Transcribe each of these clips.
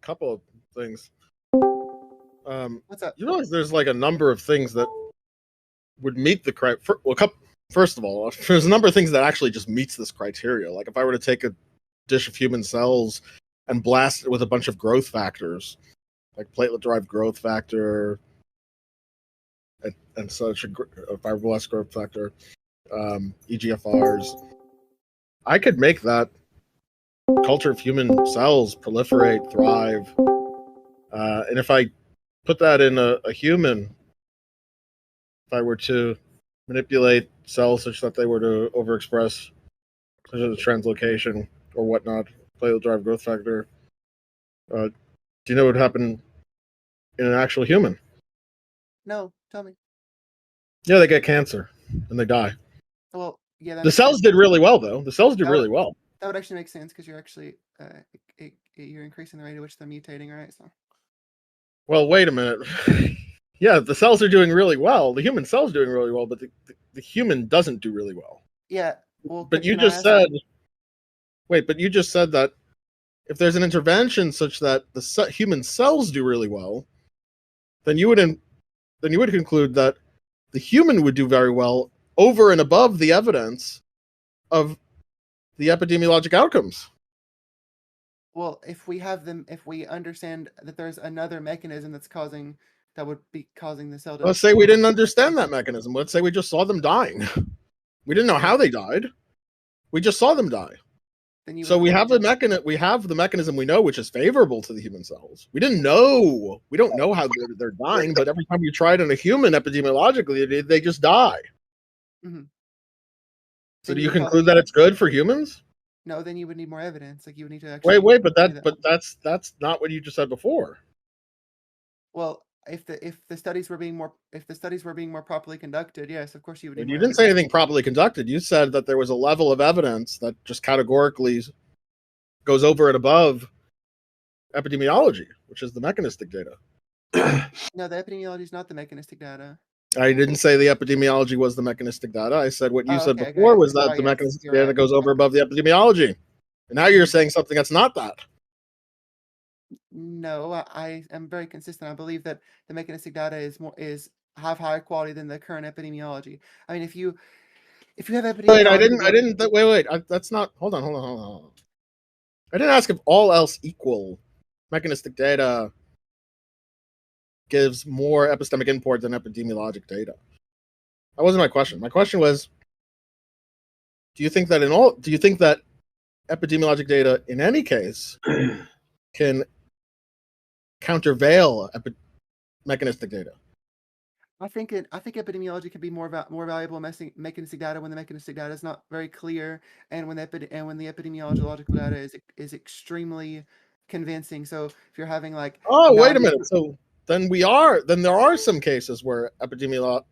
couple of things. What's up? You realize there's like a number of things that would meet the criteria. First of all, there's a number of things that actually just meets this criteria. Like if I were to take a dish of human cells and blast it with a bunch of growth factors, like platelet-derived growth factor and such, a fibroblast growth factor, EGFRs, I could make that culture of human cells proliferate, thrive, and if I put that in a human, if I were to manipulate cells such that they were to overexpress such as translocation or whatnot, platelet-derived growth factor, do you know what would happen in an actual human? No, tell me. Yeah, they get cancer and they die. Well, yeah. The cells did really well, though. The cells did really well. That would actually make sense because you're actually you're increasing the rate at which they're mutating, right? So. Well, wait a minute. Yeah, the cells are doing really well. The human cell's doing really well, but the human doesn't do really well. Yeah. Well, but you just said. Wait, but you just said that if there's an intervention such that the human cells do really well, then you would conclude that the human would do very well over and above the evidence of the epidemiologic outcomes. Well, if we understand that there's another mechanism that would be causing the cell to... Let's say we didn't understand that mechanism. Let's say we just saw them dying. We didn't know how they died. We just saw them die. So we have the mechanism we know, which is favorable to the human cells. We don't know how they're dying, but every time you try it in a human epidemiologically, they just die. Mm-hmm. So do you conclude that it's good for humans? No, then you would need more evidence. Like you would need to actually but that's not what you just said before. Well, if the studies were being more properly conducted, yes, of course you would. You didn't say anything properly conducted. You said that there was a level of evidence that just categorically goes over and above epidemiology, which is the mechanistic data. No, the epidemiology is not the mechanistic data. I didn't say the epidemiology was the mechanistic data. I said what you said before was that the mechanistic data goes over above the epidemiology. And now you're saying something that's not that. No, I am very consistent. I believe that the mechanistic data have higher quality than the current epidemiology. I mean, if you have epidemiology... Wait. That's not... Hold on. I didn't ask if all else equal, mechanistic data gives more epistemic import than epidemiologic data. That wasn't my question. My question was, do you think that epidemiologic data in any case can countervail mechanistic data? I think epidemiology can be more valuable mechanistic data when the mechanistic data is not very clear, and when the epidemiological data is extremely convincing. So if you're having like... Oh, wait a minute. So then there are some cases where epidemiology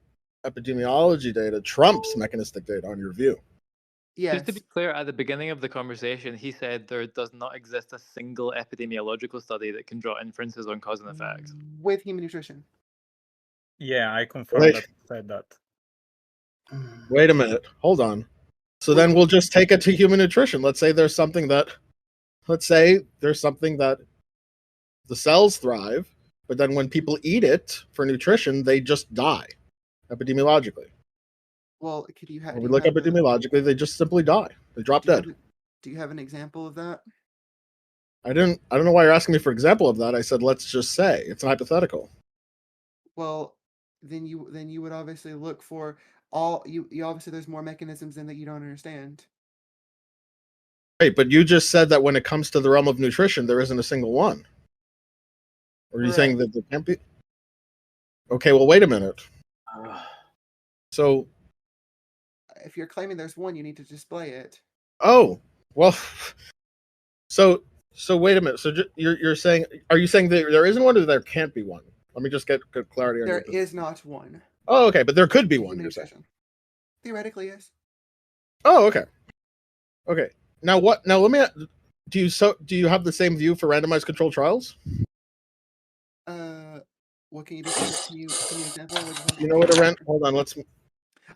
data trumps mechanistic data, on your view. Yes. Just to be clear, at the beginning of the conversation, he said there does not exist a single epidemiological study that can draw inferences on cause and effect. With human nutrition. Yeah, I confirm that he said that. Wait a minute. Hold on. So then we'll just take it to human nutrition. Let's say there's something that the cells thrive, but then when people eat it for nutrition, they just die epidemiologically. Well, could you have... When we look epidemiologically, they just simply die. They drop dead. Do you have an example of that? I don't know why you're asking me for an example of that. I said, let's just say. It's an hypothetical. Well, then you would obviously look for you obviously there's more mechanisms in that you don't understand. Right, but you just said that when it comes to the realm of nutrition, there isn't a single one. Or are you saying that there can't be? Okay, well, wait a minute. So... if you're claiming there's one, you need to display it. Oh, well, so wait a minute. So you're saying, are you saying that there isn't one or there can't be one? Let me just get good clarity on There is not one. Oh, okay, but there could be one, you're saying. Theoretically, yes. Oh, okay. Okay. Now let me... Do you have the same view for randomized controlled trials? What can you do? Can you example? You know what a hold on, let's...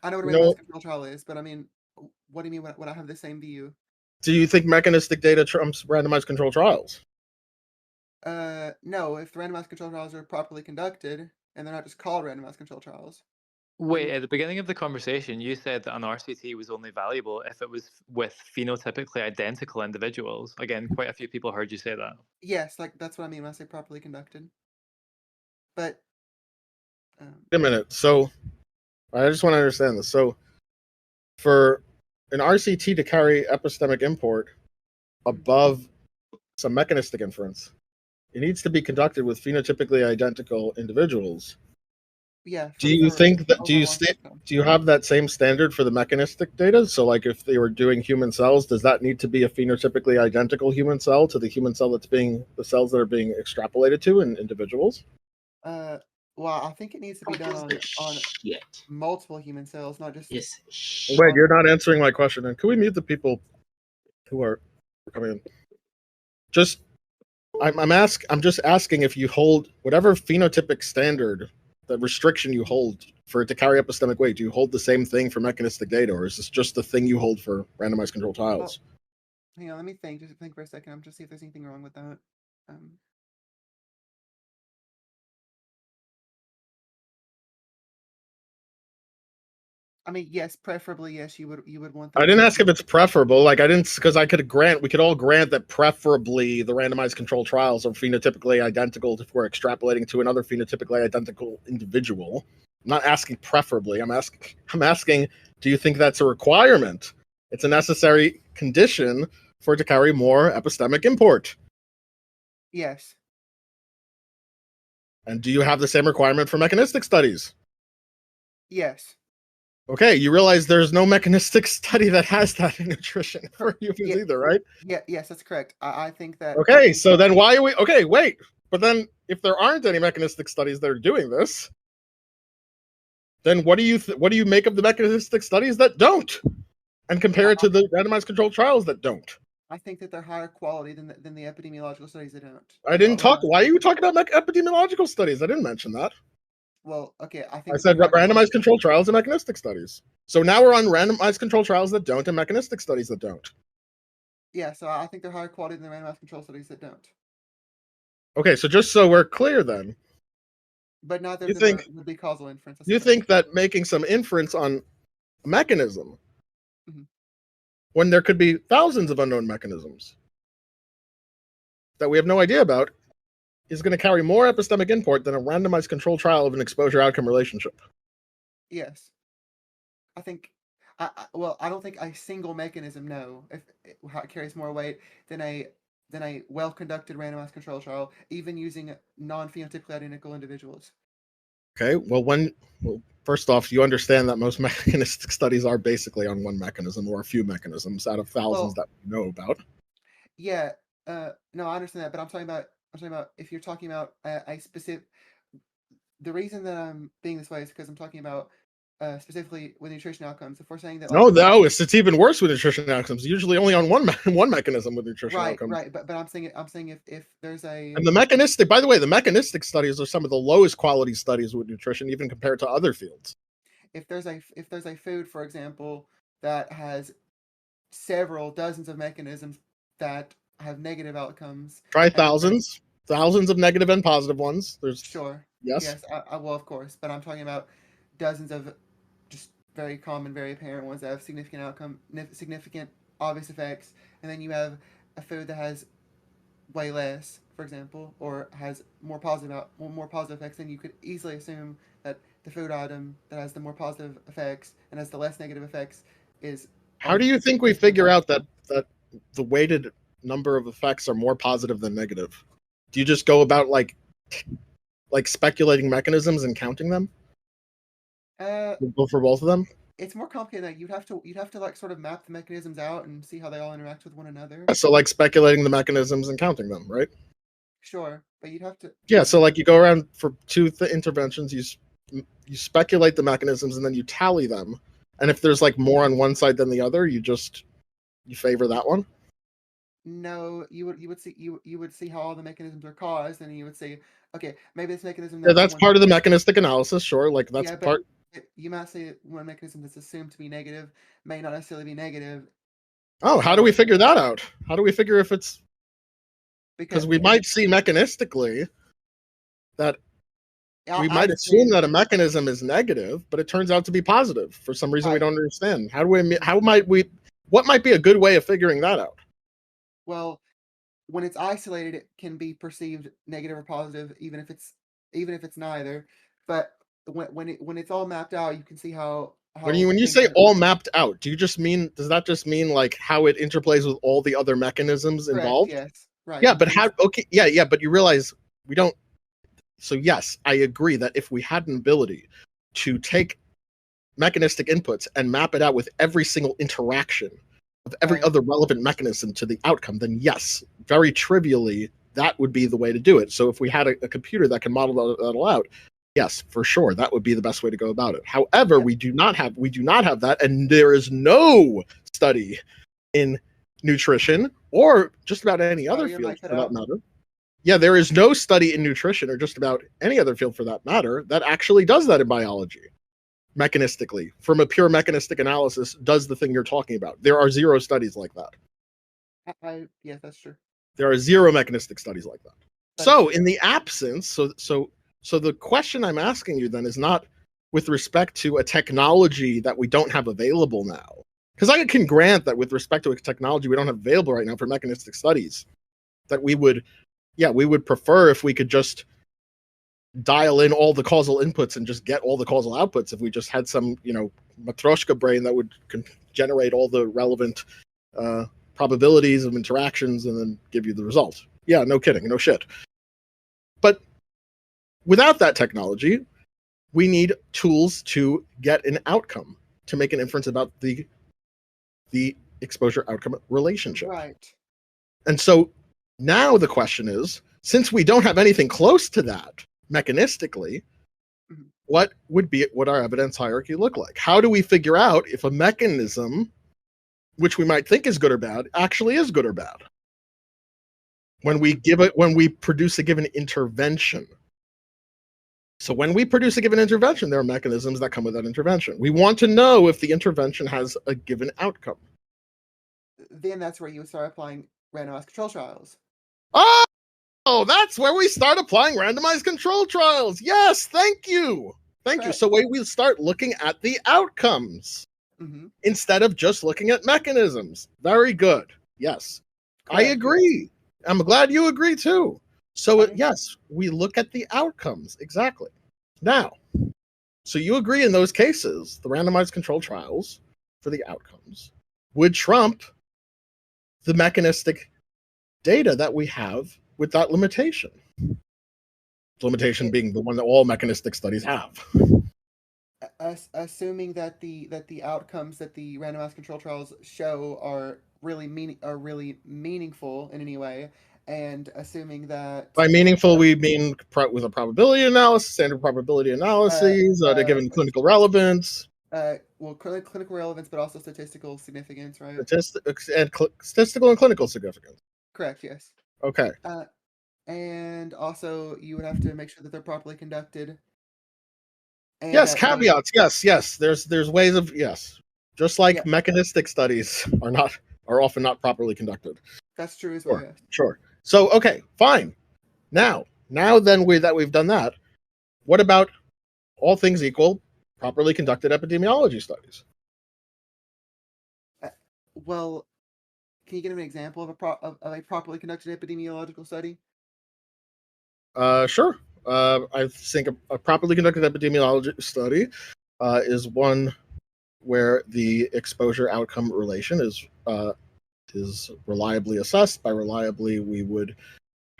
I know what a randomized control trial is, but I mean, what do you mean when I have the same view? Do you think mechanistic data trumps randomized control trials? No, if the randomized control trials are properly conducted and they're not just called randomized control trials. Wait, at the beginning of the conversation, you said that an RCT was only valuable if it was with phenotypically identical individuals. Again, quite a few people heard you say that. Yes, like that's what I mean when I say properly conducted. But Wait a minute. So I just want to understand this. So for an RCT to carry epistemic import above some mechanistic inference, it needs to be conducted with phenotypically identical individuals. yeah. Do you think that do do you have that same standard for the mechanistic data? So like if they were doing human cells, does that need to be a phenotypically identical human cell to the human cell that's being the cells that are being extrapolated to in individuals? Well, I think it needs to be done on multiple human cells, not just. Wait, you're not answering my question. And can we mute the people who are coming in? Just I'm just asking if you hold whatever phenotypic standard, the restriction you hold for it to carry epistemic weight, do you hold the same thing for mechanistic data, or is this just the thing you hold for randomized controlled trials? Hang on, let me think. Just think for a second. I'm just see if there's anything wrong with that. I mean, yes, preferably, yes, you would want that. I didn't ask if it's preferable. Like I didn't, because we could all grant that preferably the randomized controlled trials are phenotypically identical if we're extrapolating to another phenotypically identical individual. I'm not asking preferably. I'm asking, do you think that's a requirement? It's a necessary condition for it to carry more epistemic import. Yes. And do you have the same requirement for mechanistic studies? Yes. Okay, you realize there's no mechanistic study that has that in nutrition for humans either, right? Yeah, yes, that's correct. I think that. Okay, so then why are we? Okay, wait. But then, if there aren't any mechanistic studies that are doing this, then what do you make of the mechanistic studies that don't, and compare it to the randomized controlled trials that don't? I think that they're higher quality than the epidemiological studies that don't. I didn't talk. Why are you talking about epidemiological studies? I didn't mention that. Well, okay, I said randomized controlled trials and mechanistic studies. So now we're on randomized controlled trials that don't and mechanistic studies that don't. Yeah, so I think they're higher quality than the randomized control studies that don't. Okay, so just so we're clear then. But neither you of them think, would be causal inference. You think that making some inference on a mechanism, when there could be thousands of unknown mechanisms that we have no idea about, is going to carry more epistemic import than a randomized controlled trial of an exposure outcome relationship? Yes. I think, I don't think a single mechanism, no, if how it carries more weight than a well-conducted randomized control trial, even using non-phenotypically identical individuals. Okay, well, first off, you understand that most mechanistic studies are basically on one mechanism or a few mechanisms out of thousands that we know about. Yeah, no, I understand that, but I'm talking about if you're talking about a specific. The reason that I'm being this way is because I'm talking about specifically with nutrition outcomes. If we're saying that, no, it's even worse with nutrition outcomes. Usually only on one mechanism with nutrition outcomes. Right. But I'm saying if there's a and the mechanistic. By the way, the mechanistic studies are some of the lowest quality studies with nutrition, even compared to other fields. If there's a food, for example, that has several dozens of mechanisms that have negative outcomes, try thousands of negative and positive ones. There's yes, I will, of course, but I'm talking about dozens of just very common, very apparent ones that have significant obvious effects, and then you have a food that has way less, for example, or has more positive effects, then you could easily assume that the food item that has the more positive effects and has the less negative effects is. How do you think we figure out that the weighted number of effects are more positive than negative? Do you just go about like speculating mechanisms and counting them? Go for both of them? It's more complicated than that. You'd have to like sort of map the mechanisms out and see how they all interact with one another. So like speculating the mechanisms and counting them, right? Sure, but you'd have to. Yeah, so like you go around for two interventions, you speculate the mechanisms and then you tally them, and if there's like more on one side than the other, you favor that one. No, you would see how all the mechanisms are caused, and you would say, okay, maybe this mechanism. Yeah, that's part of the mechanistic analysis. Sure, like that's part. You might say one mechanism that's assumed to be negative may not necessarily be negative. Oh, how do we figure that out? How do we figure if it's? Because we might see mechanistically that we I might assume assume that a mechanism is negative, but it turns out to be positive for some reason we Right. don't understand. What might be a good way of figuring that out? well, when it's isolated, it can be perceived negative or positive, even if it's neither. But when it's all mapped out, you can see how When you things say are- all mapped out, does that just mean like how it interplays with all the other mechanisms correct, involved? yes, right. Yeah, but because- but you realize we don't. So yes, I agree that if we had an ability to take mechanistic inputs and map it out with every single interaction of every Right. other relevant mechanism to the outcome, then yes, very trivially, that would be the way to do it. So if we had a computer that can model that all out, yes, for sure, that would be the best way to go about it. However, Yeah. we do not have that, and there is no study in nutrition or just about any other Sorry, your field mic cut for that out. matter. Yeah, there is no study in nutrition or just about any other field for that matter that actually does that in biology mechanistically, from a pure mechanistic analysis, does the thing you're talking about. There are zero studies like that. Yes, that's true. There are zero mechanistic studies like that. That's So true. in the absence, so the question I'm asking you then is not with respect to a technology that we don't have available now. Because I can grant that with respect to a technology we don't have available right now for mechanistic studies, that we would prefer if we could just dial in all the causal inputs and just get all the causal outputs. If we just had some, Matryoshka brain that would generate all the relevant probabilities of interactions and then give you the result. Yeah, no kidding, no shit. But without that technology, we need tools to get an outcome, to make an inference about the exposure outcome relationship. Right. And so now the question is, since we don't have anything close to that mechanistically, Mhm. what would our evidence hierarchy look like? How do we figure out if a mechanism, which we might think is good or bad, actually is good or bad? When we produce a given intervention. So when we produce a given intervention, there are mechanisms that come with that intervention. We want to know if the intervention has a given outcome. Then that's where you start applying randomized control trials. Oh, that's where we start applying randomized control trials. Yes, thank you. Thank you. Correct. So we start looking at the outcomes Mm-hmm. instead of just looking at mechanisms. Very good. Yes, I Correct. agree. I'm glad you agree too. So Okay. yes, we look at the outcomes. Exactly. Now, so you agree in those cases, the randomized control trials for the outcomes would trump the mechanistic data that we have with that limitation. The limitation being the one that all mechanistic studies have. Assuming that the outcomes that the randomized control trials show are really meaningful in any way, and assuming that By meaningful, we mean with a probability analysis, standard probability analyses, to given clinical relevance. Clinical relevance, but also statistical significance, right? Statistical and clinical significance. Correct. Yes. Okay. And also, you would have to make sure that they're properly conducted. And Yes, that caveats. Yes. There's ways of just like Yeah. mechanistic studies are often not properly conducted. That's true as well. Yes. Sure. So okay, fine. Now then we've done that, what about all things equal, properly conducted epidemiology studies? Well, can you give me an example of a properly conducted epidemiological study? Sure. I think a properly conducted epidemiology study is one where the exposure outcome relation is reliably assessed. By reliably, we would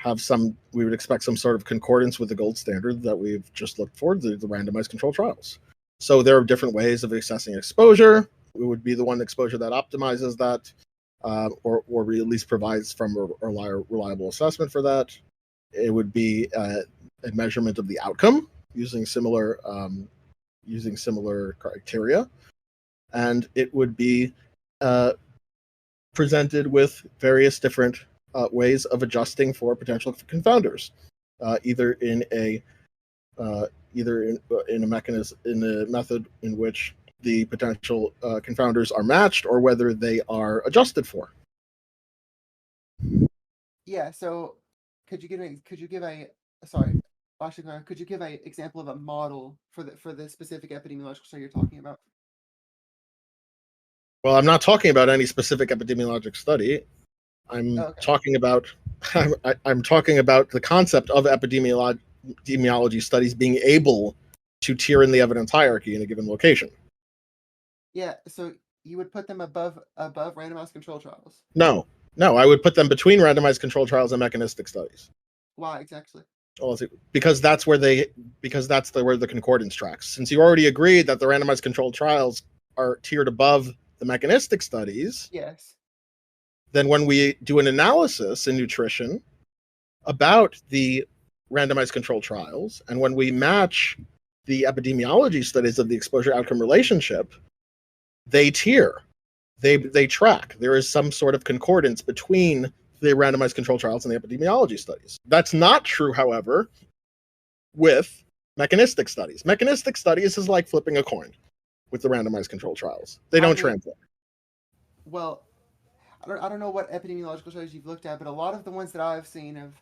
expect some sort of concordance with the gold standard that we've just looked for, the randomized control trials. So there are different ways of assessing exposure. It would be the one exposure that optimizes that, or at least provides from a reliable assessment for that. It would be a measurement of the outcome using similar criteria, and it would be presented with various different ways of adjusting for potential confounders, either in a method in which the potential confounders are matched, or whether they are adjusted for. Yeah. So could you give a example of a model for the specific epidemiological study you're talking about? Well, I'm not talking about any specific epidemiologic study. I'm Okay. talking about I'm talking about the concept of epidemiology studies being able to tier in the evidence hierarchy in a given location. Yeah, so you would put them above randomized control trials. No, I would put them between randomized control trials and mechanistic studies. Why exactly? Well, because that's where where the concordance tracks. Since you already agreed that the randomized controlled trials are tiered above the mechanistic studies, Yes. then when we do an analysis in nutrition about the randomized controlled trials, and when we match the epidemiology studies of the exposure outcome relationship, they tier, they track. There is some sort of concordance between the randomized controlled trials and the epidemiology studies. That's not true, however, with mechanistic studies. Mechanistic studies is like flipping a coin with the randomized controlled trials. They don't translate. Well, I don't know what epidemiological studies you've looked at, but a lot of the ones that I've seen have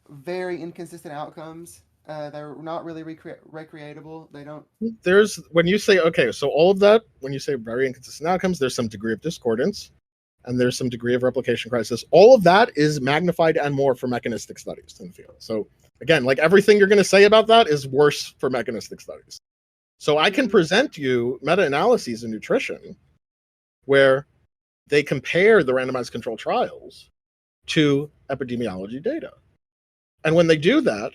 very inconsistent outcomes. They're not really recreatable. They don't. There's when you say okay, so all of that, when you say very inconsistent outcomes, there's some degree of discordance, and there's some degree of replication crisis. All of that is magnified and more for mechanistic studies in the field. So again, like everything you're going to say about that is worse for mechanistic studies. So I can present you meta-analyses in nutrition where they compare the randomized controlled trials to epidemiology data. And when they do that,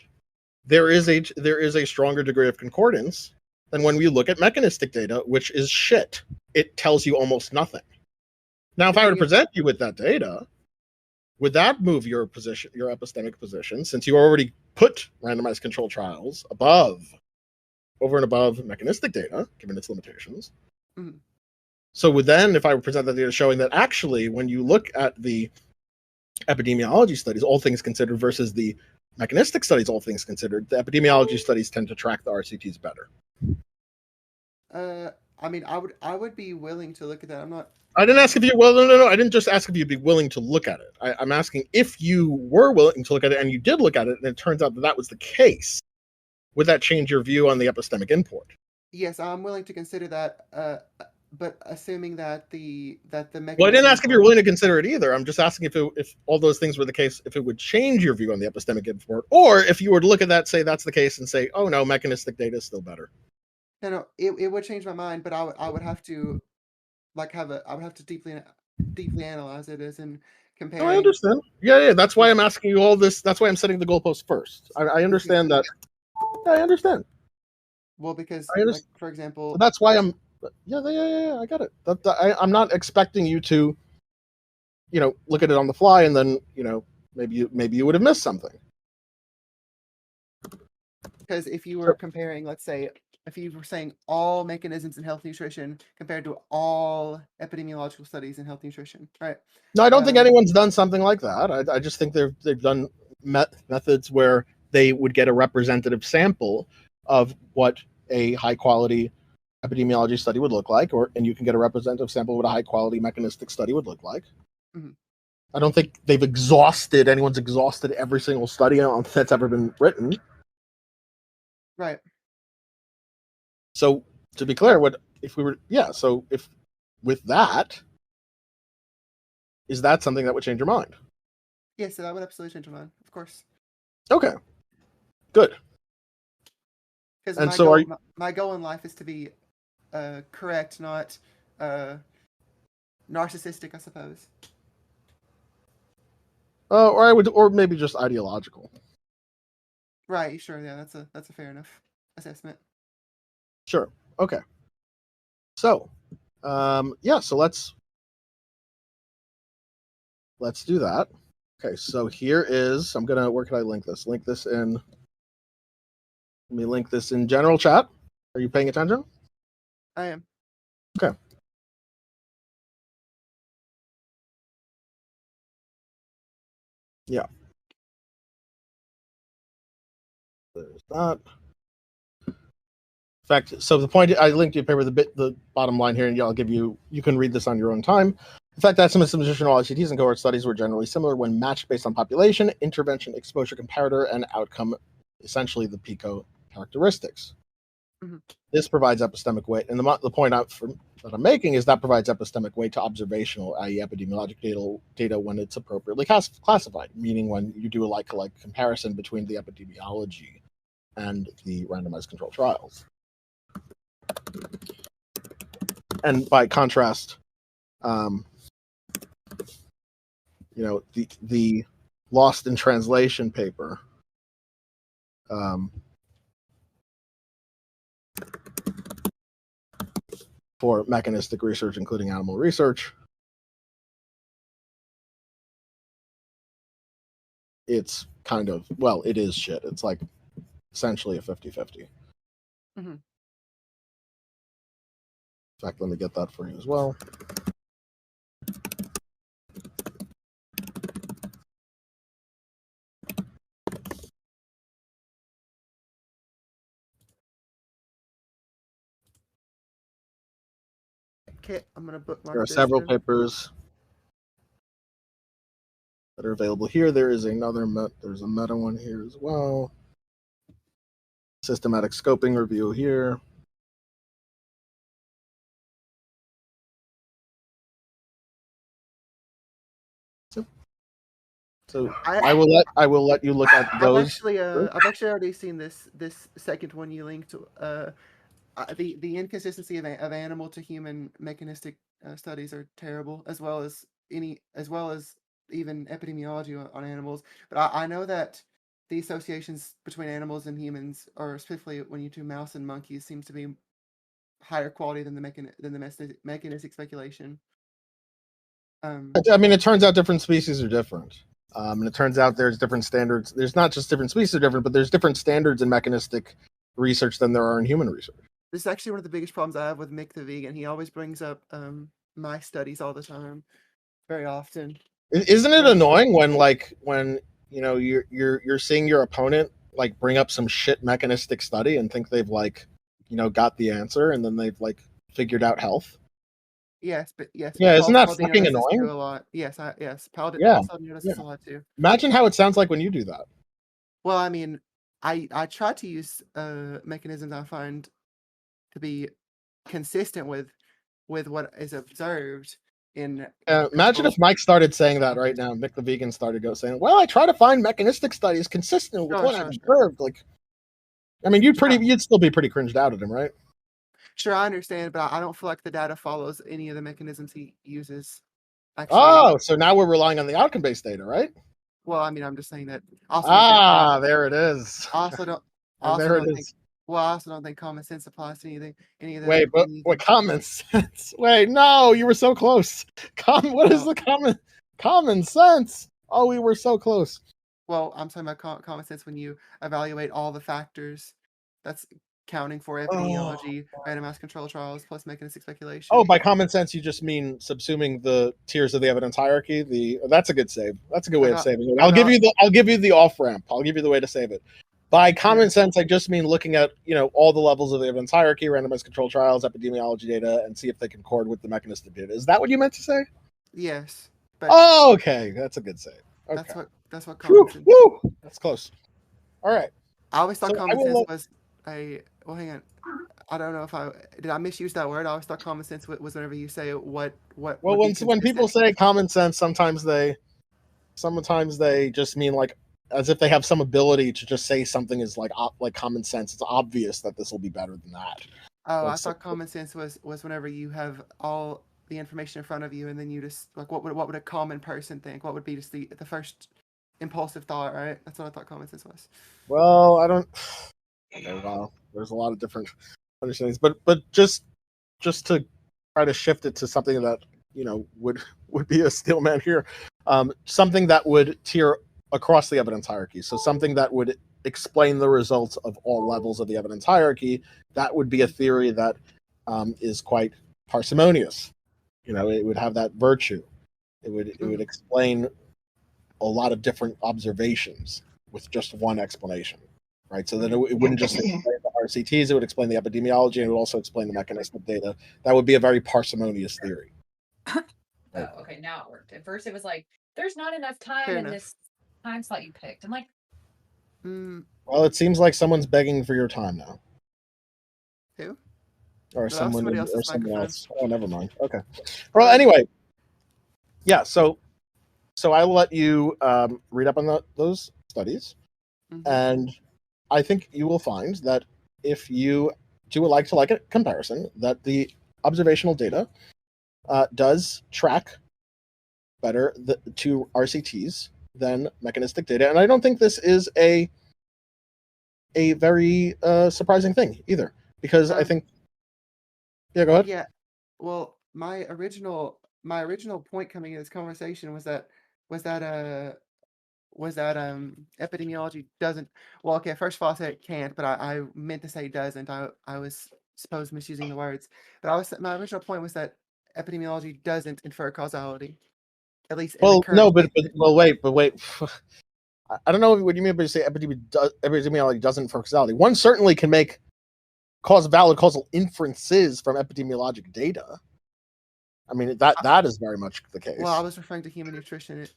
there is a stronger degree of concordance than when we look at mechanistic data, which is shit. It tells you almost nothing. Now, if I were to present you with that data, would that move your position, your epistemic position, since you already put randomized controlled trials over and above mechanistic data, given its limitations? Mm-hmm. So would then, if I would present that data showing that actually, when you look at the epidemiology studies, all things considered, versus the mechanistic studies, all things considered, the epidemiology studies tend to track the RCTs better. I mean, I would be willing to look at that. I'm not. I didn't ask if you. Well, no. I didn't just ask if you'd be willing to look at it. I'm asking if you were willing to look at it and you did look at it, and it turns out that that was the case. Would that change your view on the epistemic import? Yes, I'm willing to consider that. But assuming that the mechanism. Well, I didn't ask if you're willing to consider it either. I'm just asking if all those things were the case, if it would change your view on the epistemic import, or if you were to look at that, say that's the case, and say, oh no, mechanistic data is still better. No, it would change my mind, but I would have to deeply analyze it as in comparing. Oh, I understand. Yeah. That's why I'm asking you all this. That's why I'm setting the goalpost first. I understand that. Yeah, I understand. Well, because like, for example, that's why I'm. Yeah. I got it. I'm not expecting you to, look at it on the fly and then, maybe you would have missed something. Because if you were comparing, let's say, if you were saying all mechanisms in health nutrition compared to all epidemiological studies in health nutrition, right? No, I don't think anyone's done something like that. I just think they've done methods where they would get a representative sample of what a high quality epidemiology study would look like, and you can get a representative sample of what a high quality mechanistic study would look like. Mm-hmm. I don't think anyone's exhausted every single study that's ever been written. Right. So to be clear, if with that, is that something that would change your mind? Yes, that would absolutely change my mind, of course. Okay, good. Because my goal in life is to be correct, not narcissistic, I suppose. Or maybe just ideological. Right. Sure. Yeah, that's a fair enough assessment. Sure. Okay. So, so let's do that. Okay. So here is, where can I link this? Let me link this in general chat. Are you paying attention? I am. Okay. Yeah. There's that. In fact, so the point, I linked you a paper, the bottom line here, and I'll give you can read this on your own time. Effect estimates of nutritional RCTs and cohort studies were generally similar when matched based on population, intervention, exposure comparator, and outcome, essentially the PICO characteristics. Mhm. This provides epistemic weight, and the point that I'm making is that provides epistemic weight to observational, i.e. epidemiologic data when it's appropriately classified, meaning when you do a like-to-like comparison between the epidemiology and the randomized control trials. And by contrast, the lost in translation paper for mechanistic research, including animal research, it's kind of, well, it is shit. It's like essentially a 50-50. Mhm. In fact, let me get that for you as well. Okay, I'm gonna bookmark There are this several then. papers that are available here. There is there's a meta one here as well. Systematic scoping review here. So I will let you look at those. I've actually already seen this second one you linked to. The inconsistency of animal to human mechanistic studies are terrible, as well as even epidemiology on animals. But I know that the associations between animals and humans, or specifically when you do mouse and monkeys, seems to be higher quality than the mechanistic speculation. I mean, it turns out different species are different. And it turns out there's different standards. There's not just different species are different, but there's different standards in mechanistic research than there are in human research. This is actually one of the biggest problems I have with Mick the vegan. He always brings up my studies all the time, very often. Isn't it annoying when you're seeing your opponent like bring up some shit mechanistic study and think they've got the answer, and then they've figured out health? Yes, but yes. Yeah, isn't that Paladino fucking does this too annoying? a lot. Yes, Paladino does this a lot too. Imagine how it sounds like when you do that. Well, I mean, I try to use mechanisms I find to be consistent with what is observed in. Imagine if Mike started saying that right now. Mick the vegan started saying, "Well, I try to find mechanistic studies consistent with what I've observed." I mean, you'd still be pretty cringed out at him, right? Sure, I understand, but I don't feel like the data follows any of the mechanisms he uses. Actually. Oh, so now we're relying on the outcome-based data, right? Well, I mean, I'm just saying that. Also, there it is. I also don't. Well, I also don't think common sense applies to any of the. Wait, but what common sense? Wait, no, you were so close. What is the common sense? Oh, we were so close. Well, I'm talking about common sense when you evaluate all the factors. That's counting for epidemiology, randomized control trials, plus mechanistic speculation. Oh, by common sense, you just mean subsuming the tiers of the evidence hierarchy. That's a good save. That's a good way of saving it. I'll give you the off ramp. I'll give you the way to save it. By common sense, I just mean looking at all the levels of the evidence hierarchy, randomized control trials, epidemiology data, and see if they can accord with the mechanistic data. Is that what you meant to say? Yes. Okay, that's a good save. Okay. That's what common sense. Woo! That's close. All right. I always thought common sense was well, hang on. I don't know if did I misuse that word. I always thought common sense was whenever you say what. Well, when people say common sense, sometimes they just mean as if they have some ability to just say something is like common sense. It's obvious that this will be better than that. Oh, I thought common sense was whenever you have all the information in front of you, and then you just what would a common person think? What would be just the first impulsive thought, right? That's what I thought common sense was. Well, I don't. Okay, wow. There's a lot of different understandings, but just to try to shift it to something that would be a steel man here, something that would tier across the evidence hierarchy. So something that would explain the results of all levels of the evidence hierarchy. That would be a theory that is quite parsimonious. It would have that virtue. It would explain a lot of different observations with just one explanation, right? So that it wouldn't just explain the RCTs, it would explain the epidemiology, and it would also explain the mechanistic data. That would be a very parsimonious theory. Oh, okay, now it worked. At first, it was like, "There's not enough time Fair in enough. this time slot you picked." I'm like, Well, it seems like someone's begging for your time now, who? or No, that was someone, somebody or else's someone microphone. else. Oh, never mind. Okay. Well, anyway, yeah. So I will let you read up on those studies, Mhm. and I think you will find that if you do a like-to-like comparison, that the observational data does track better to RCTs than mechanistic data, and I don't think this is a very surprising thing either, because I think. Yeah, go ahead. Yeah. Well, my original point coming into this conversation was that epidemiology doesn't. Well, okay. First of all, I said it can't, but I meant to say doesn't. I was supposed misusing the words, but my original point was that epidemiology doesn't infer causality, at least in the Well, current no, state of it. but wait. I don't know what you mean by you say epidemiology doesn't for causality. One certainly can make valid causal inferences from epidemiologic data. I mean that is very much the case. Well, I was referring to human nutrition.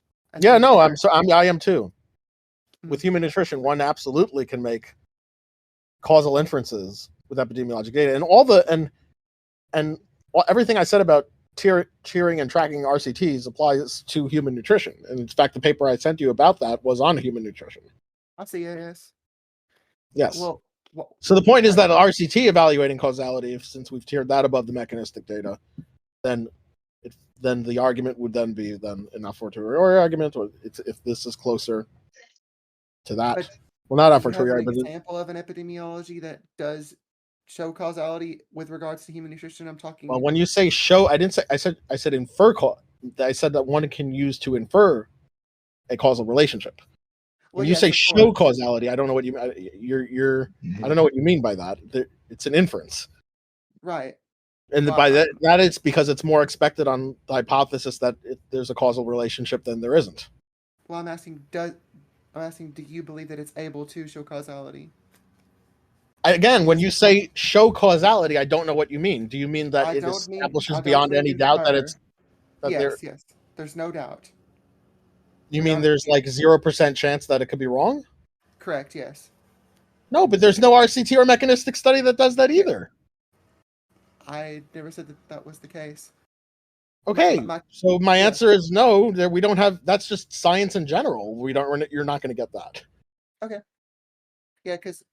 Yeah, no, I am too. Mhm. With human nutrition, one absolutely can make causal inferences with epidemiologic data, and everything I said about tiering and tracking RCTs applies to human nutrition. And in fact, the paper I sent you about that was on human nutrition. I see. Yes. Yes. Well, So the point is that RCT evaluating causality, since we've tiered that above the mechanistic data, then the argument would then be an a fortiori argument, or if this is closer to that. But well, not a do you have fortiori, an but example of an epidemiology that does show causality with regards to human nutrition? I'm talking. well, when you say show, I didn't say. I said infer. I said that one can use to infer a causal relationship. Well, When you yes, say of show course. causality, I don't know what you you're. I don't know what you mean by that. It's an inference, Right. and Well, by that it's because it's more expected on the hypothesis that there's a causal relationship than there isn't. Well, I'm asking, do you believe that it's able to show causality? Again, when you say show causality, I don't know what you mean. Do you mean that it establishes beyond any doubt that it's yes, yes. There's no doubt. You mean there's like 0% chance that it could be wrong? Correct. Yes. No, but there's no RCT or mechanistic study that does that either. I never said that was the case. Okay, so my answer is no. We don't have. That's just science in general. We don't. You're not going to get that. Okay. Yeah, because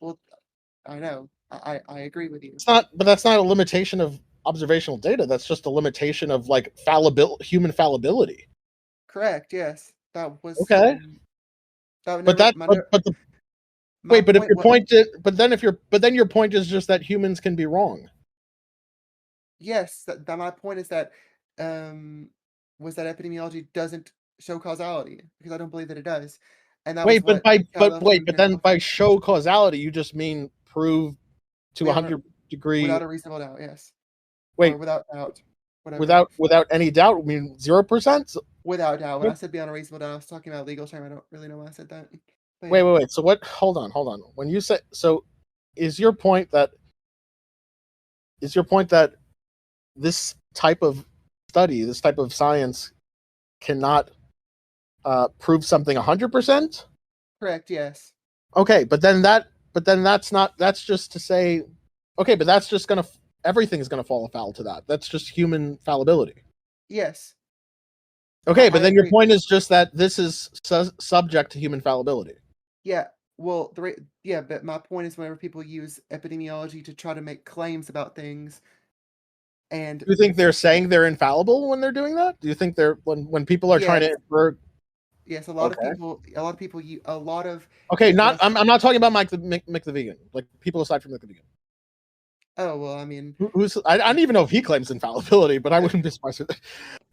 I know. I agree with you. It's not, but that's not a limitation of observational data. That's just a limitation of like human fallibility. Correct. Yes, that was okay. But if your point is, but then your point is just that humans can be wrong. Yes, that my point is that was that epidemiology doesn't show causality, because I don't believe that it does. And that but then by show causality, you just mean prove to 100 degree without a reasonable doubt. Yes. Wait, or without doubt. Whatever. Without any doubt, I mean 0%. Without doubt. When I said beyond a reasonable doubt, I was talking about a legal term. I don't really know why I said that. But wait. So what? Hold on. When you say so, is your point that this type of study, this type of science, cannot prove something 100%? Correct. Yes. Okay, but then that's not. That's just to say, okay, but that's just everything's gonna fall afoul to that. That's just human fallibility. Yes. Okay, but then your point is just that this is subject to human fallibility. Yeah. Well, but my point is whenever people use epidemiology to try to make claims about things, and do you think they're saying they're infallible when they're doing that? Do you think they're when people are trying to infer? Yes, a lot of people. Okay, I'm not talking about Mike the vegan, like people aside from Mike the vegan. Oh well, I mean, I don't even know if he claims infallibility, but I wouldn't be surprised.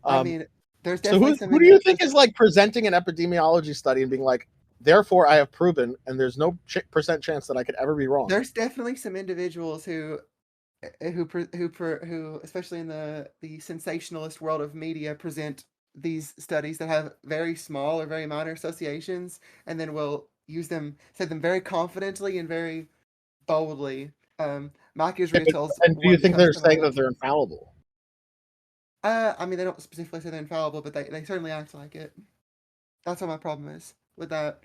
I mean, there's definitely who do you think is like presenting an epidemiology study and being like, therefore I have proven, and there's no percent chance that I could ever be wrong? There's definitely some individuals who, especially in the sensationalist world of media, present these studies that have very small or very minor associations, and then will say them very confidently and very boldly. Mike Israel tells. And do you think they're saying that they're infallible? I mean, they don't specifically say they're infallible, but they certainly act like it. That's what my problem is with that.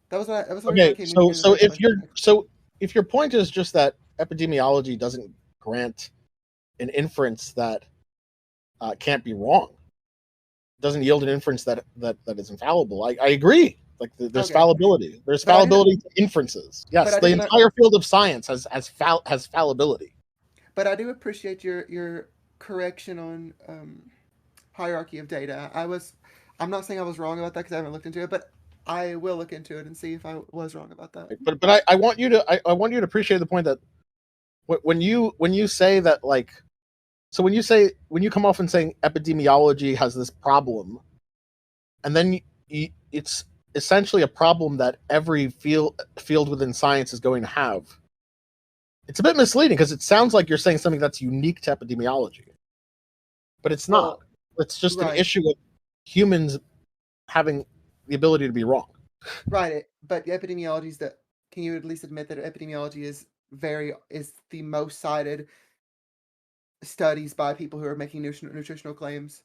That was what the reason I Okay, came in so here in the first place. if your point is just that epidemiology doesn't grant an inference that can't be wrong, doesn't yield an inference that is infallible, I agree. Like there's Okay. fallibility. There's But I do- fallibility to inferences. Yes, but I the do- entire field of science has fallibility. But I do appreciate your correction on hierarchy of data. I'm not saying I was wrong about that because I haven't looked into it, but I will look into it and see if I was wrong about that. But I want you to appreciate the point that when you say that, like, so when you come off and saying epidemiology has this problem, and then it's essentially a problem that every field within science is going to have. It's a bit misleading because it sounds like you're saying something that's unique to epidemiology, but it's not. It's just an issue of humans having the ability to be wrong. Right, but epidemiology is that. Can you at least admit that epidemiology is the most cited studies by people who are making nutritional claims,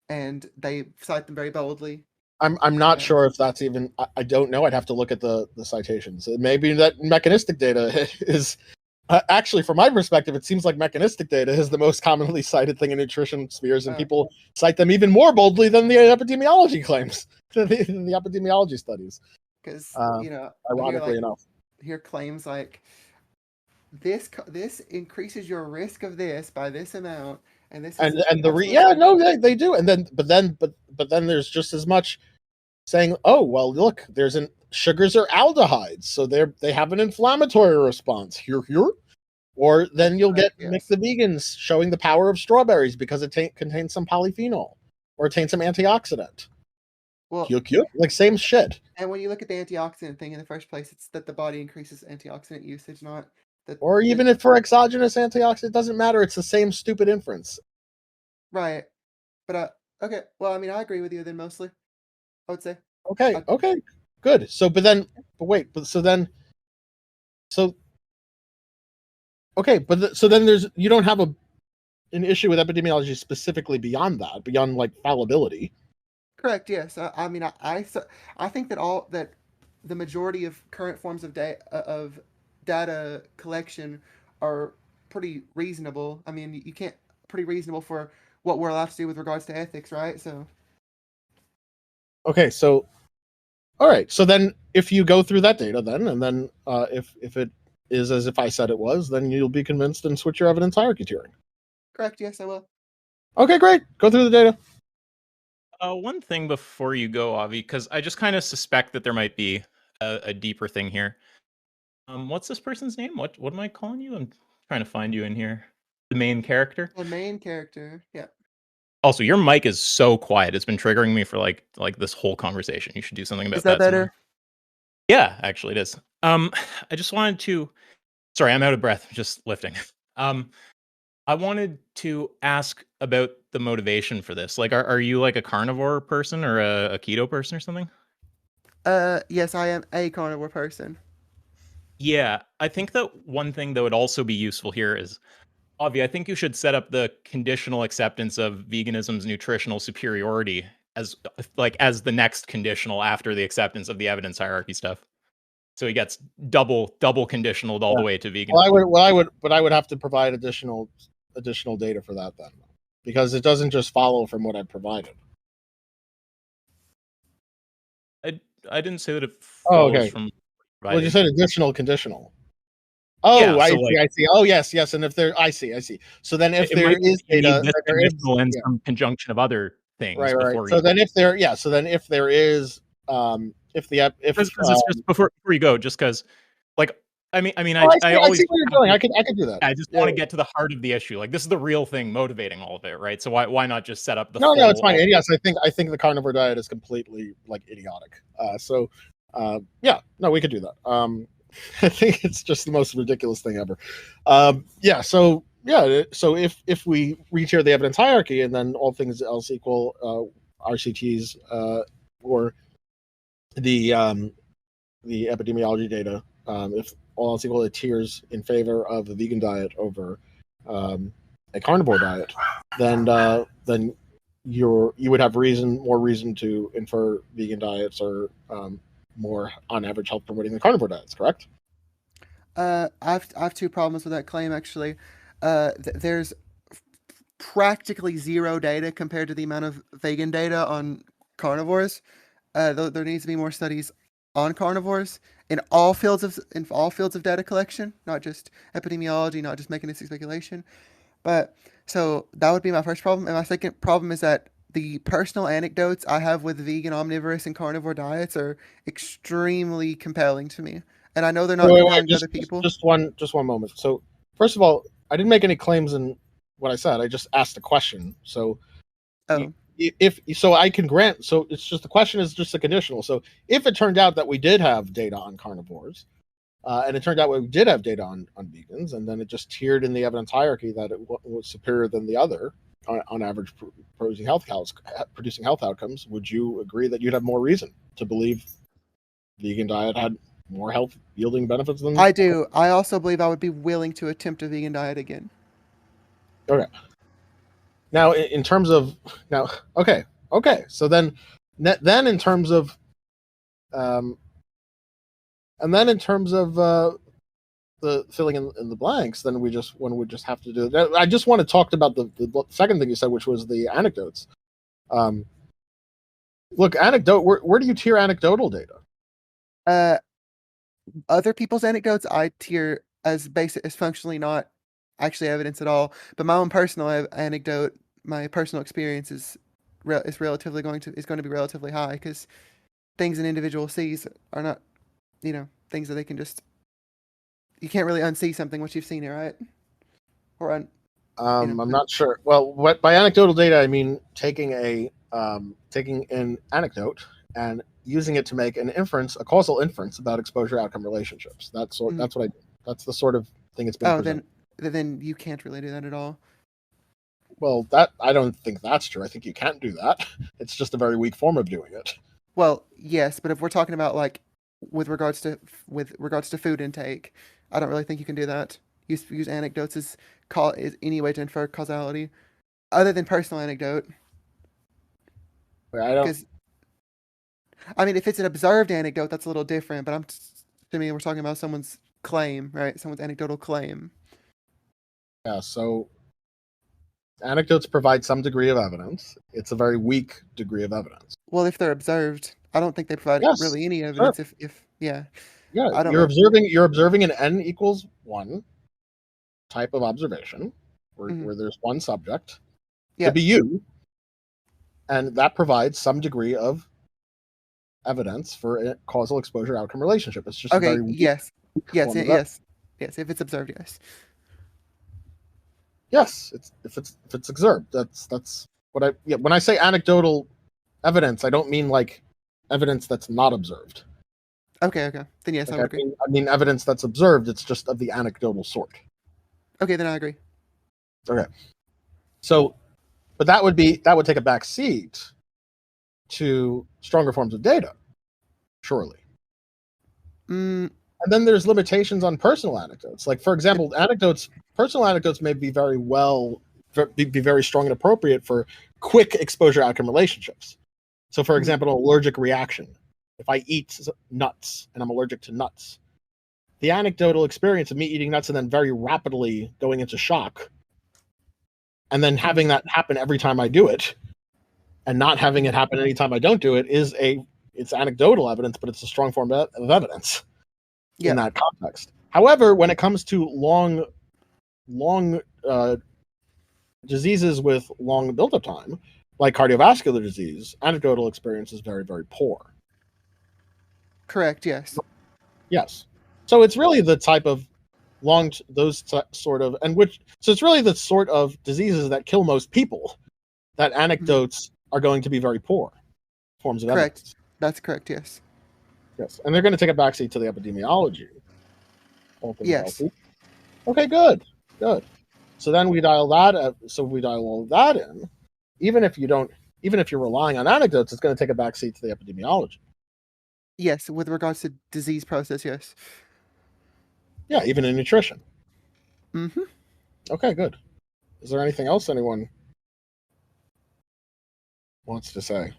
and they cite them very boldly. I'm not sure if that's even. I don't know. I'd have to look at the citations. Maybe that mechanistic data is actually, from my perspective, it seems like mechanistic data is the most commonly cited thing in nutrition spheres, and people cite them even more boldly than the epidemiology claims, the epidemiology studies. Because ironically enough, hear claims like this increases your risk of this by this amount, and this is they do, and then but then there's just as much saying, oh well, look, sugars are aldehydes, so they have an inflammatory response here, or then you'll get Mix the Vegans showing the power of strawberries because it contains some polyphenol or it contains some antioxidant. Well, like same shit. And when you look at the antioxidant thing in the first place, it's that the body increases antioxidant usage, not that. Or even if for exogenous antioxidant, it doesn't matter. It's the same stupid inference. Right, but okay. Well, I mean, I agree with you then mostly. I would say. Okay, good. So, but then you don't have an issue with epidemiology specifically beyond that, beyond like fallibility. Correct. Yes. I mean, I think that the majority of current forms of data collection are pretty reasonable. I mean, you can't pretty reasonable for what we're allowed to do with regards to ethics, right? So. Okay. So, all right. So then, if you go through that data, and then if it is as if I said it was, then you'll be convinced and switch your evidence hierarchy tiering. Correct. Yes, I will. Okay, great. Go through the data. One thing before you go, Avi, because I just kind of suspect that there might be a deeper thing here. What's this person's name? What am I calling you? I'm trying to find you in here. The main character? The main character, yeah. Also, your mic is so quiet. It's been triggering me for like this whole conversation. You should do something about that. Is that better? Yeah, actually it is. I just wanted to... Sorry, I'm out of breath. Just lifting. I wanted to ask about the motivation for this. Like, are you like a carnivore person or a keto person or something? Yes, I am a carnivore person. Yeah, I think that one thing that would also be useful here is, Avi, I think you should set up the conditional acceptance of veganism's nutritional superiority as the next conditional after the acceptance of the evidence hierarchy stuff. So he gets double conditionaled all the way to vegan. Well, I would have to provide additional data for that then, because it doesn't just follow from what I provided. I didn't say that it follows from. Well, you said additional conditional. Oh, yeah, I see. Oh, yes. And if there, I see. So then, if there is data, there is some conjunction of other things, right. Before so then, if there is, just before you go, just because, like, I always see where you're going. I could do that. I just want to get to the heart of the issue. Like, this is the real thing motivating all of it, right? So why not just set up the? No, it's fine. And yes, I think the carnivore diet is completely like idiotic. We could do that. I think it's just the most ridiculous thing ever. So if we retier the evidence hierarchy and then all things else equal, RCTs or the epidemiology data, if all else equal, it tiers in favor of the vegan diet over a carnivore diet, then you would have more reason to infer vegan diets are more on average health promoting than carnivore diets, correct? I've two problems with that claim actually. There's practically zero data compared to the amount of vegan data on carnivores. There needs to be more studies on carnivores in all fields of data collection, not just epidemiology, not just mechanistic speculation. But so that would be my first problem, and my second problem is that the personal anecdotes I have with vegan, omnivorous, and carnivore diets are extremely compelling to me, and I know they're not compelling to other people. Just one moment. So first of all, I didn't make any claims in what I said. I just asked a question. So Oh, if so, I can grant. So it's just the question is just a conditional. So if it turned out that we did have data on carnivores, and it turned out we did have data on vegans, and then it just tiered in the evidence hierarchy that it was superior than the other on average producing health outcomes, would you agree that you'd have more reason to believe vegan diet had more health yielding benefits than? I do. I also believe I would be willing to attempt a vegan diet again. Okay. Now, in terms of okay. So then in terms of, and then in terms of the filling in the blanks, then one would just have to do it. I just want to talk about the second thing you said, which was the anecdotes. Look, where do you tier anecdotal data? Other people's anecdotes I tier as basic, as functionally not actually evidence at all. But my own personal anecdote, my personal experience is going to be relatively high, because things an individual sees are not, things that they can just. You can't really unsee something once you've seen it, right? Or I'm not sure. Well, what by anecdotal data I mean taking an anecdote and using it to make an inference, a causal inference about exposure outcome relationships. That's what I do. That's the sort of thing it's been presented. Then you can't really do that at all. Well, that I don't think that's true. I think you can't do that. It's just a very weak form of doing it. Well, yes, but if we're talking about like with regards to food intake, I don't really think you can do that. Use anecdotes as any way to infer causality, other than personal anecdote. I don't. I mean, if it's an observed anecdote, that's a little different. But we're talking about someone's claim, right? Someone's anecdotal claim. Yeah. So anecdotes provide some degree of evidence. It's a very weak degree of evidence. Well, if they're observed, I don't think they provide really any evidence. Sure. Yeah, you're observing an n equals 1 type of observation where there's one subject to be you, and that provides some degree of evidence for a causal exposure outcome relationship. It's just okay. A very weak Yes. Yes. If it's observed, yes. Yes, if it's observed. That's what I. Yeah, when I say anecdotal evidence, I don't mean like evidence that's not observed. Okay. Then yes, I would agree. I mean evidence that's observed. It's just of the anecdotal sort. Okay, then I agree. Okay. So, but that would take a back seat to stronger forms of data, surely. And then there's limitations on personal anecdotes. Like, for example, personal anecdotes may be very strong and appropriate for quick exposure outcome relationships. So, for example, an allergic reaction. If I eat nuts and I'm allergic to nuts, the anecdotal experience of me eating nuts and then very rapidly going into shock, and then having that happen every time I do it, and not having it happen anytime I don't do it, it's anecdotal evidence, but it's a strong form of evidence in that context. However, when it comes to long diseases with long build-up time, like cardiovascular disease, anecdotal experience is very, very poor. Correct. Yes. Yes. So it's really the type of it's really the sort of diseases that kill most people that anecdotes are going to be very poor forms of evidence. That's correct. Yes. Yes, and they're going to take a backseat to the epidemiology. Yes. Healthy. Okay, good. So then we dial all of that in. Even if you're relying on anecdotes, it's going to take a backseat to the epidemiology. Yes, with regards to disease process, yes. Yeah, even in nutrition. Mm-hmm. Okay, good. Is there anything else anyone wants to say?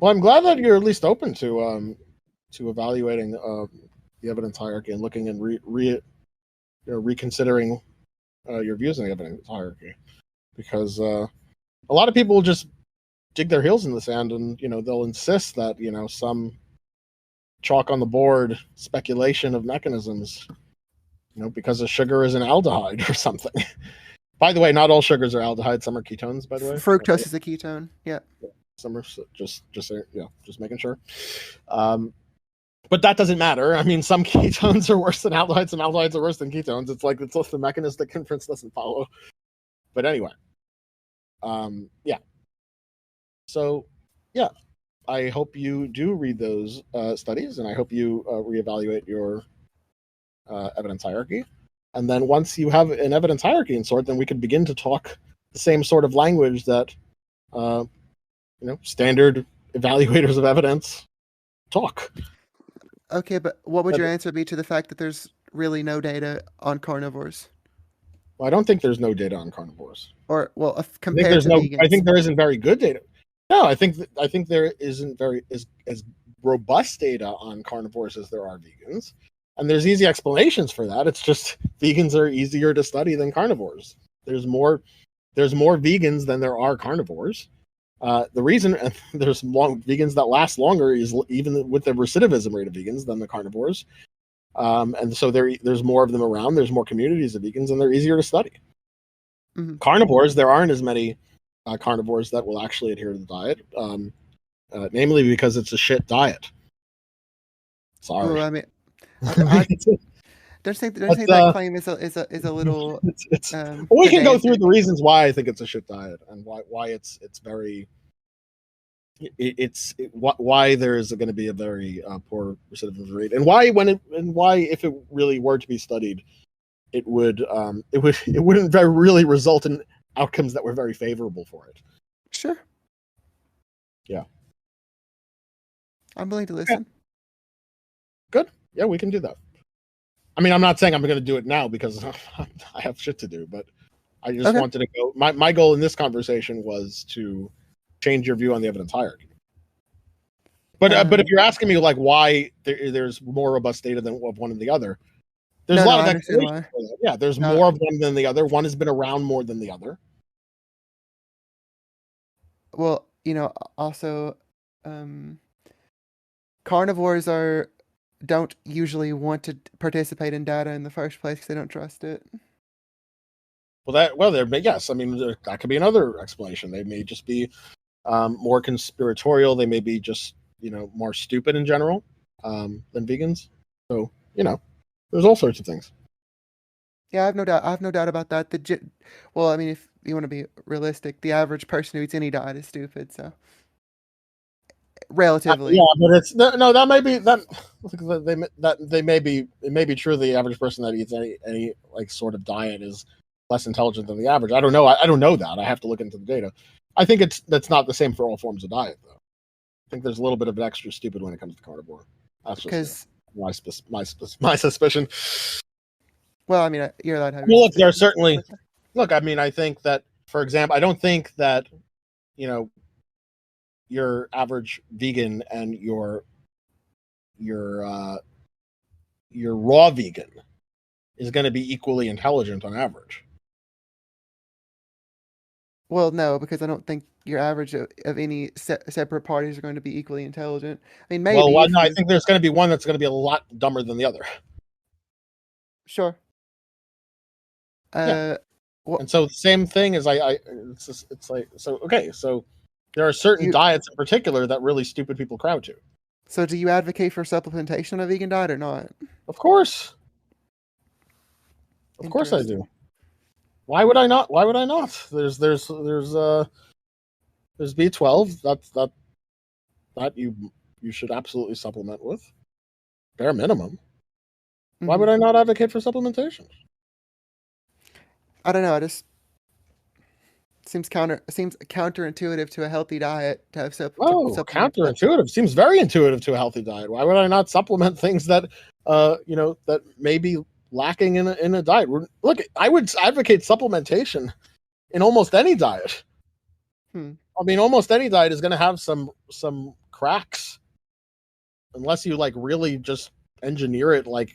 Well, I'm glad that you're at least open to evaluating the evidence hierarchy and looking and reconsidering your views on the evidence hierarchy, because a lot of people will just dig their heels in the sand, and they'll insist that some chalk on the board speculation of mechanisms, because a sugar is an aldehyde or something. By the way, not all sugars are aldehydes. Some are ketones. By the way, Fructose is a ketone. Yeah. Some are just making sure. But that doesn't matter. I mean, some ketones are worse than aldehydes. Some aldehydes are worse than ketones. It's like it's the mechanistic inference doesn't follow. But anyway, yeah. So, yeah, I hope you do read those studies, and I hope you reevaluate your evidence hierarchy. And then once you have an evidence hierarchy in sort, then we can begin to talk the same sort of language that standard evaluators of evidence talk. Okay, but what would your answer be to the fact that there's really no data on carnivores? Well, I don't think there's no data on carnivores. Or compared to vegans. I think there isn't very good data. No, I think there isn't very as robust data on carnivores as there are vegans, and there's easy explanations for that. It's just vegans are easier to study than carnivores. There's more vegans than there are carnivores. The reason there's vegans that last longer is even with the recidivism rate of vegans than the carnivores, and so there's more of them around. There's more communities of vegans, and they're easier to study. Mm-hmm. Carnivores, there aren't as many carnivores that will actually adhere to the diet, namely because it's a shit diet. Sorry. Well, I mean, I don't think that claim is a little. We can go through the reasons why I think it's a shit diet and why it's very. Why there is going to be a very poor recidivism rate, and why if it really were to be studied, it wouldn't really result in outcomes that were very favorable for it. Sure. Yeah. I'm willing to listen. Good. Yeah, we can do that. I mean, I'm not saying I'm going to do it now because I have shit to do, but I just wanted to go. My goal in this conversation was to change your view on the evidence hierarchy. But if you're asking me like why there's more robust data than of one and the other, there's a lot of explanations for that. Yeah, there's more of one than the other. One has been around more than the other. Well, also, carnivores don't usually want to participate in data in the first place because they don't trust it. Yes. I mean, that could be another explanation. They may just be more conspiratorial. They may be just more stupid in general than vegans. So there's all sorts of things. Yeah, I have no doubt about that. Well, I mean, if you want to be realistic, the average person who eats any diet is stupid. So, relatively, yeah, but it's no. That may be that it may be true. The average person that eats any like sort of diet is less intelligent than the average. I don't know. I don't know that. I have to look into the data. I think that's not the same for all forms of diet, though. I think there's a little bit of an extra stupid when it comes to carnivore. That's just my suspicion. Well, I mean, you're allowed to have. Well, look, there are certainly. Look, I mean, I think that, for example, I don't think that, your average vegan and your raw vegan is going to be equally intelligent on average. Well, no, because I don't think your average of any separate parties are going to be equally intelligent. I mean, maybe. Well, no, I think there's going to be one that's going to be a lot dumber than the other. Sure. Yeah. And so the same thing is it's like so okay, so there are certain diets in particular that really stupid people crowd to. So do you advocate for supplementation on a vegan diet or not? Of course. Of course I do. Why would I not? There's B12 that you should absolutely supplement with. Bare minimum. Why would I not advocate for supplementation? I don't know. It just seems counterintuitive to a healthy diet to have counterintuitive. Seems very intuitive to a healthy diet. Why would I not supplement things that that maybe lacking in a diet. Look, I would advocate supplementation in almost any diet. I mean, almost any diet is going to have some cracks, unless you like really just engineer it like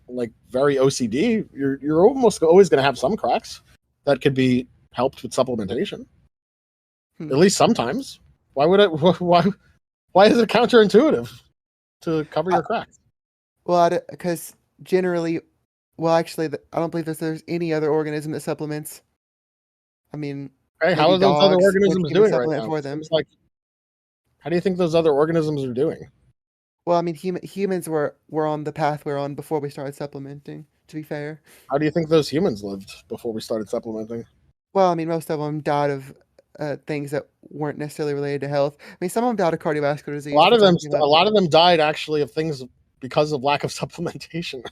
like very OCD. You're almost always going to have some cracks that could be helped with supplementation. At least sometimes. Why would it? Why is it counterintuitive to cover your cracks? Well, because generally, well, actually, I don't believe there's any other organism that supplements. I mean, Hey, how are those other dogs with organisms human doing right supplement now? for them. Seems like, how do you think those other organisms are doing? Well, I mean, humans were on the path we're on before we started supplementing. To be fair, How do you think those humans lived before we started supplementing? well, I mean, most of them died of things that weren't necessarily related to health. I mean, some of them died of cardiovascular disease. A lot we're of them, talking about- a lot of them died actually of things because of lack of supplementation.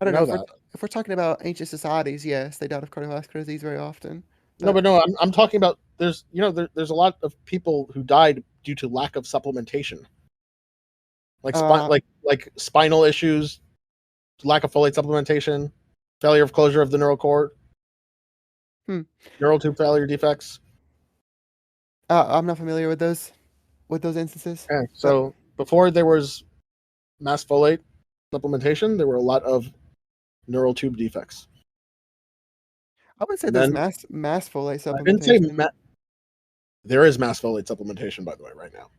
I don't You know. know If we're talking about ancient societies, yes, they died of cardiovascular disease very often. No, but no, I'm talking about there's there's a lot of people who died due to lack of supplementation, like like spinal issues, lack of folate supplementation, failure of closure of the neural cord, neural tube failure defects. I'm not familiar with those instances. Okay, so before there was mass folate supplementation, there were a lot of neural tube defects. I would say And there's then- mass folate I didn't say supplementation. there is mass folate supplementation, by the way, right now.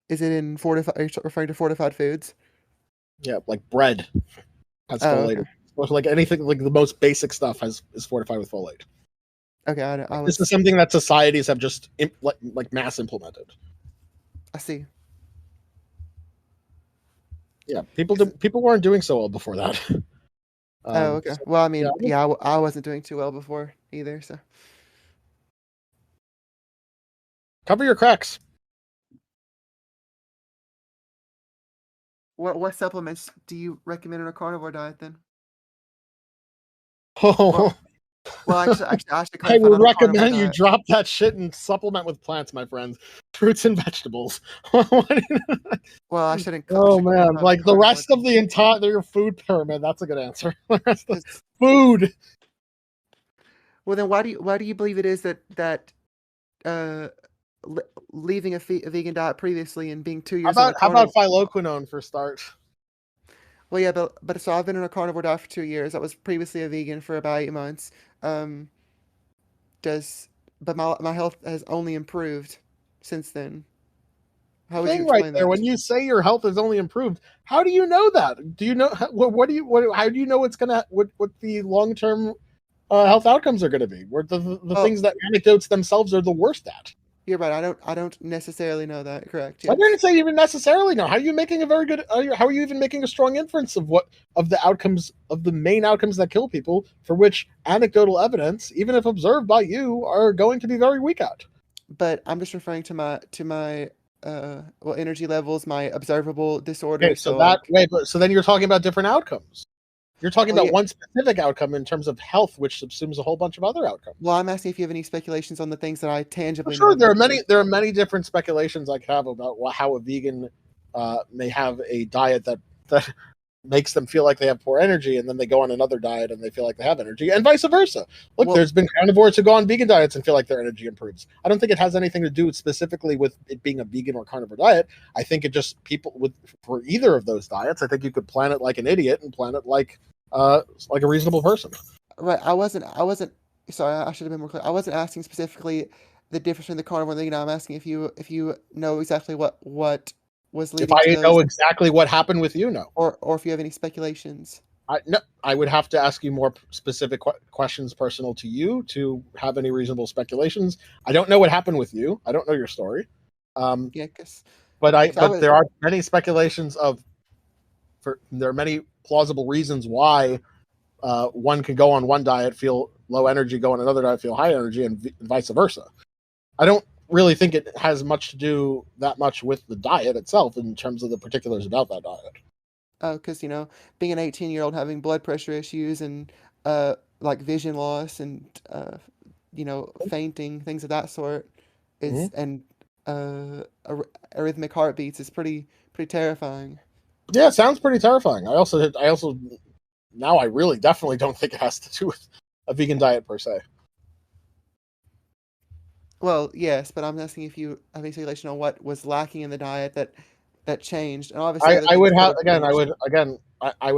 Is it in fortified? Are you referring to fortified foods? Yeah, like bread has Oh, folate. okay. Well, like anything, like the most basic stuff is fortified with folate. Okay, I This was. is something that societies have just like mass implemented. I see. Yeah, people weren't doing so well before that. Oh, okay. So, Well, I mean, yeah, I wasn't doing too well before either. So cover your cracks. what supplements do you recommend in a carnivore diet then? Oh, Well, actually, I should I clarify. would not a carnivore recommend you diet. drop that shit and supplement with plants, my friends. Fruits and vegetables. What- Well, I shouldn't. oh should man, clarify like the carnivore rest of the entire food pyramid. That's a good answer. The rest of diet. food. Well, then why do you believe it is that uh leaving a vegan diet previously and being 2 years on a How about carnivore? phylloquinone for start? Well, yeah, but so I've been on a carnivore diet for 2 years. I was previously a vegan for about 8 months. But my health has only improved since then. How would you Thing right explain there. that? When you say your health has only improved, how do you know that? Do you know what do you how do you know what's gonna what the long term health outcomes are going to be? Where the things that anecdotes themselves are the worst at. You're right. I don't necessarily know that. Correct. I Yes. didn't say even necessarily know. How are you making a very good? How are you even making a strong inference of the outcomes of the main outcomes that kill people, for which anecdotal evidence, even if observed by you, are going to be very weak at? But I'm just referring to my energy levels, my observable disorders. Okay, so then you're talking about different outcomes. You're talking about one specific outcome in terms of health, which subsumes a whole bunch of other outcomes. Well, I'm asking if you have any speculations on the things that I tangibly know. Sure, there are many different speculations I have about how a vegan may have a diet that makes them feel like they have poor energy, and then they go on another diet and they feel like they have energy, and vice versa. Look, there's been carnivores who go on vegan diets and feel like their energy improves. I don't think it has anything to do specifically with it being a vegan or carnivore diet. I think it just for either of those diets, I think you could plan it like an idiot and plan it like a reasonable person. Right. I wasn't. Sorry, I should have been more clear. I wasn't asking specifically the difference between the carnivore and the vegan. I'm asking if you know exactly what was leading. If I know exactly what happened with you, no. Or if you have any speculations. No, I would have to ask you more specific questions personal to you to have any reasonable speculations. I don't know what happened with you. I don't know your story. Yeah, but there are many speculations there are many plausible reasons why one can go on one diet, feel low energy, go on another diet, feel high energy, and vice versa. I don't really think it has much to do that much with the diet itself in terms of the particulars about that diet. Because being an 18-year-old having blood pressure issues and like vision loss and fainting, things of that sort is and arrhythmic heartbeats is pretty terrifying. Yeah, it sounds pretty terrifying. I also now I really definitely don't think it has to do with a vegan diet per se. Well, yes, but I'm asking if you have any speculation on what was lacking in the diet that changed, and obviously other I things would could have have again. changed. I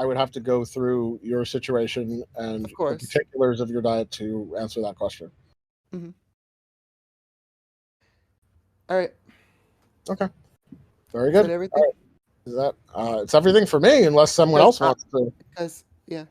would have to go through your situation and Of the course. particulars of your diet to answer that question. All right. Okay. Very Is good. that everything? Is that it's everything for me unless someone else wants to. Because yeah.